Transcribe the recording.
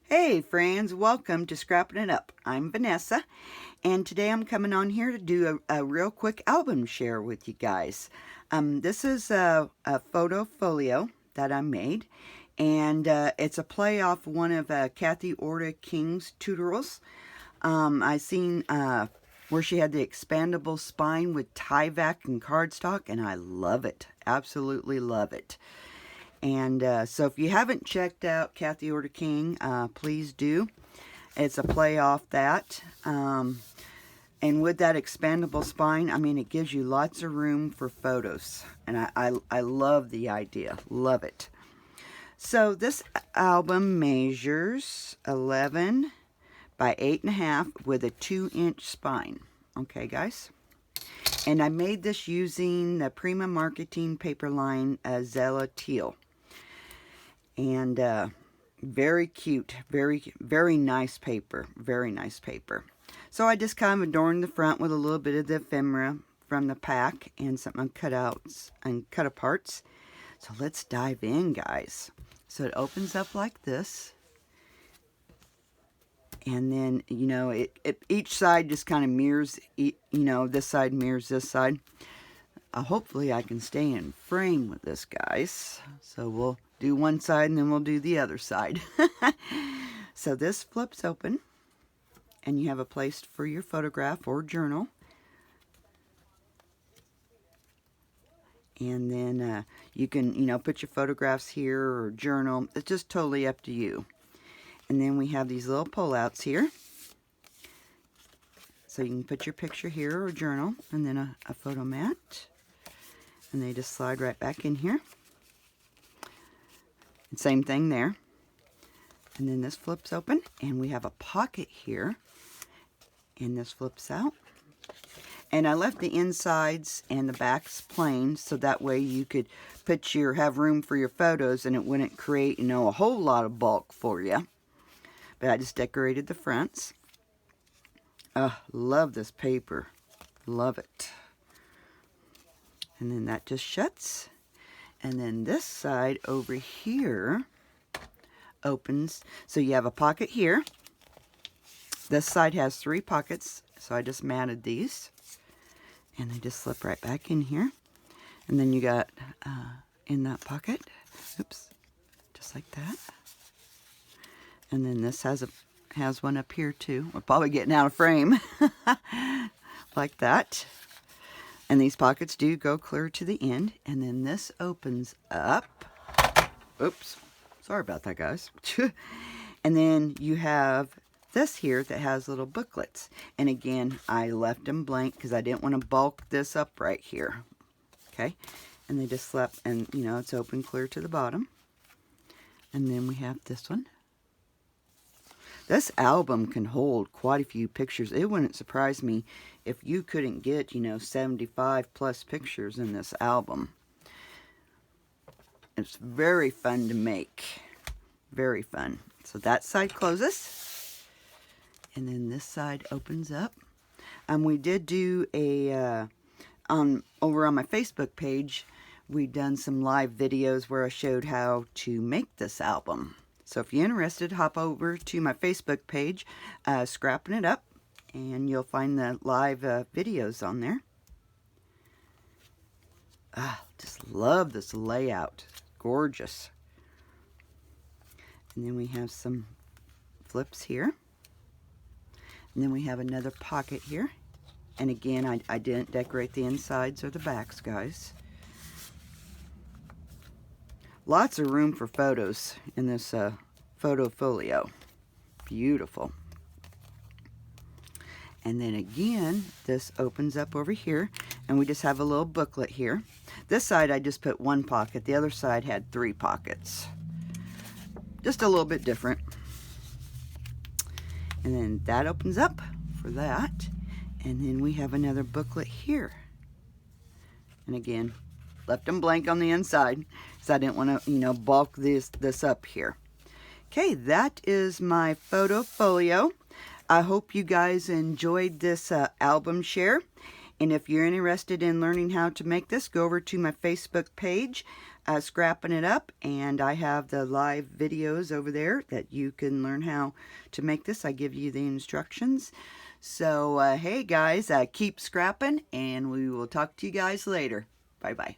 Hey friends, welcome to Scrappin' It Up. I'm Vanessa, and today I'm coming on here to do a real quick album share with you guys. This is a photo folio that I made, and it's a play off one of Kathy Orta King's tutorials. I seen where she had the expandable spine with tyvek and cardstock, and I love it. Absolutely love it. And so if you haven't checked out Kathy Orta King, please do. It's a play off that. And with that expandable spine, I mean, it gives you lots of room for photos. And I love the idea. Love it. So this album measures 11 by 8.5 with a 2-inch spine. Okay, guys? And I made this using the Prima Marketing paper line Zella Teal. And very cute, very nice paper, very nice paper. So I just kind of adorned the front with a little bit of the ephemera from the pack and some cutouts and cut aparts. So let's dive in, guys. So it opens up like this. And then, you know, each side just kind of mirrors, you know, this side mirrors this side. Hopefully I can stay in frame with this, guys. So we'll do one side and then we'll do the other side. So this flips open and you have a place for your photograph or journal. And then you can, you know, put your photographs here or journal. It's just totally up to you. And then we have these little pull-outs here. So you can put your picture here or journal, and then a photo mat. And they just slide right back in here. And same thing there. And then this flips open, and we have a pocket here. And this flips out. And I left the insides and the backs plain, so that way you could have room for your photos, and it wouldn't create, you know, a whole lot of bulk for you. But I just decorated the fronts. Love this paper. Love it. And then that just shuts. And then this side over here opens. So you have a pocket here. This side has 3 pockets. So I just matted these. And they just slip right back in here. And then you got in that pocket. Oops. Just like that. And then this has one up here too. We're probably getting out of frame. Like that. And these pockets do go clear to the end. And then this opens up. Oops. Sorry about that, guys. And then you have this here that has little booklets. And again, I left them blank because I didn't want to bulk this up right here. Okay. And they just slap, and you know, it's open clear to the bottom. And then we have this one. This album can hold quite a few pictures. It wouldn't surprise me if you couldn't get, you know, 75 plus pictures in this album. It's very fun to make. Very fun. So that side closes. And then this side opens up. We did do a, over on my Facebook page, we've done some live videos where I showed how to make this album. So if you're interested, hop over to my Facebook page, Scrappin' It Up, and you'll find the live videos on there. Just love this layout. Gorgeous. And then we have some flips here. And then we have another pocket here. And again, I didn't decorate the insides or the backs, guys. Lots of room for photos in this photo folio. Beautiful. And then again, this opens up over here, and we just have a little booklet here. This side I just put 1 pocket. The other side had 3 pockets. Just a little bit different. And then that opens up for that. And then we have another booklet here. And again, left them blank on the inside because I didn't want to, you know, bulk this up here. Okay, that is my photo folio. I hope you guys enjoyed this album share. And if you're interested in learning how to make this, go over to my Facebook page, scrapping it up, and I have the live videos over there that you can learn how to make this. I give you the instructions. So hey guys, keep scrapping, and we will talk to you guys later. Bye bye.